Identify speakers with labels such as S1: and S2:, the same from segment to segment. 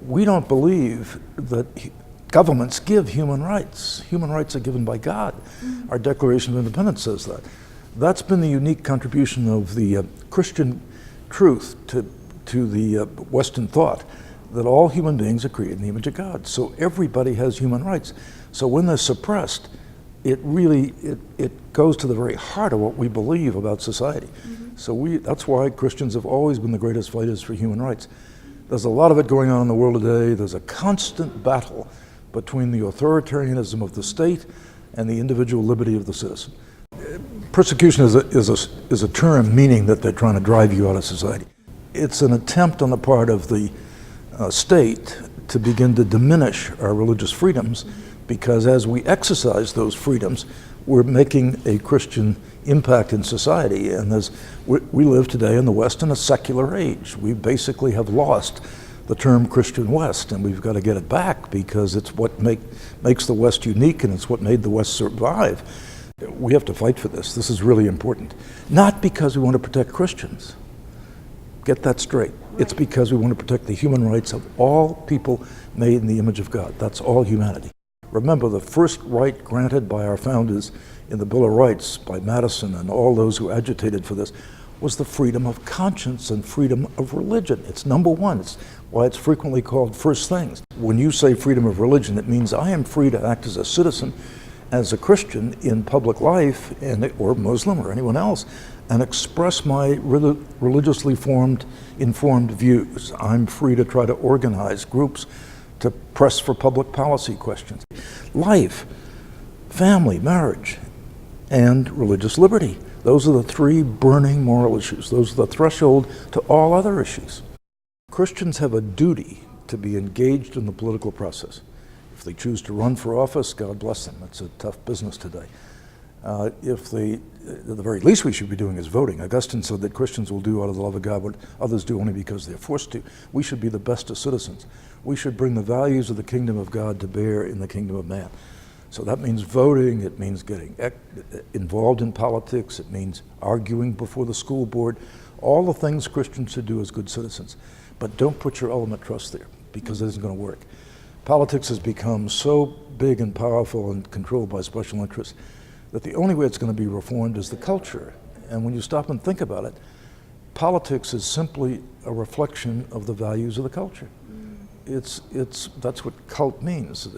S1: we don't believe that governments give human rights. Human rights are given by God. Our Declaration of Independence says that. That's been the unique contribution of the Christian truth to the Western thought, that all human beings are created in the image of God. So everybody has human rights. So when they're suppressed, it really goes to the very heart of what we believe about society. So that's why Christians have always been the greatest fighters for human rights. There's a lot of it going on in the world today. There's a constant battle between the authoritarianism of the state and the individual liberty of the citizen. Persecution is a term meaning that they're trying to drive you out of society. It's an attempt on the part of the state to begin to diminish our religious freedoms, because as we exercise those freedoms, we're making a Christian impact in society. And we live today in the West in a secular age. We basically have lost the term Christian West, and we've got to get it back, because it's what makes the West unique, and it's what made the West survive. We have to fight for this. This is really important. Not because we want to protect Christians. Get that straight. It's because we want to protect the human rights of all people made in the image of God. That's all humanity. Remember, the first right granted by our founders in the Bill of Rights by Madison and all those who agitated for this was the freedom of conscience and freedom of religion. It's number one. It's why it's frequently called first things. When you say freedom of religion, it means I am free to act as a citizen, as a Christian in public life, or Muslim or anyone else, and express my religiously informed views. I'm free to try to organize groups to press for public policy questions. Life, family, marriage, and religious liberty. Those are the three burning moral issues. Those are the threshold to all other issues. Christians have a duty to be engaged in the political process. If they choose to run for office, God bless them. It's a tough business today. The very least we should be doing is voting. Augustine said that Christians will do out of the love of God what others do only because they're forced to. We should be the best of citizens. We should bring the values of the kingdom of God to bear in the kingdom of man. So that means voting, it means getting involved in politics, it means arguing before the school board, all the things Christians should do as good citizens. But don't put your ultimate trust there, because it isn't going to work. Politics has become so big and powerful and controlled by special interests that the only way it's going to be reformed is the culture. And when you stop and think about it, politics is simply a reflection of the values of the culture. That's what cult means.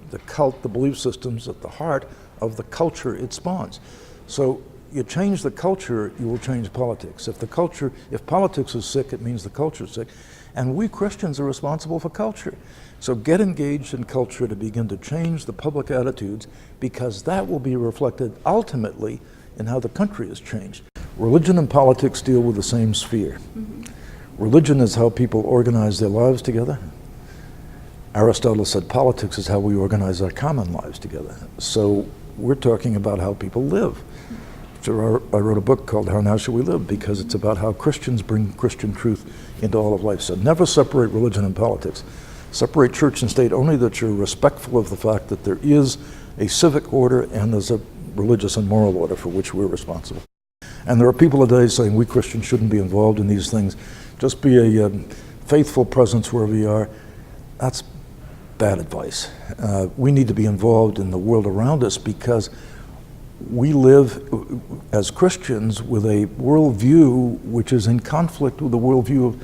S1: The cult, the belief system's at the heart of the culture it spawns. So you change the culture, you will change politics. If politics is sick, it means the culture is sick. And we Christians are responsible for culture. So get engaged in culture to begin to change the public attitudes, because that will be reflected ultimately in how the country is changed. Religion and politics deal with the same sphere. Religion is how people organize their lives together. Aristotle said politics is how we organize our common lives together. So we're talking about how people live. So I wrote a book called How Now Should We Live, because it's about how Christians bring Christian truth into all of life. So never separate religion and politics. Separate church and state only that you're respectful of the fact that there is a civic order and there's a religious and moral order for which we're responsible. And there are people today saying we Christians shouldn't be involved in these things. Just be a faithful presence wherever you are. That's bad advice. We need to be involved in the world around us, because we live as Christians with a worldview which is in conflict with the worldview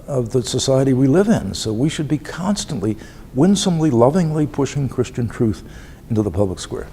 S1: of the society we live in. So we should be constantly, winsomely, lovingly pushing Christian truth into the public square.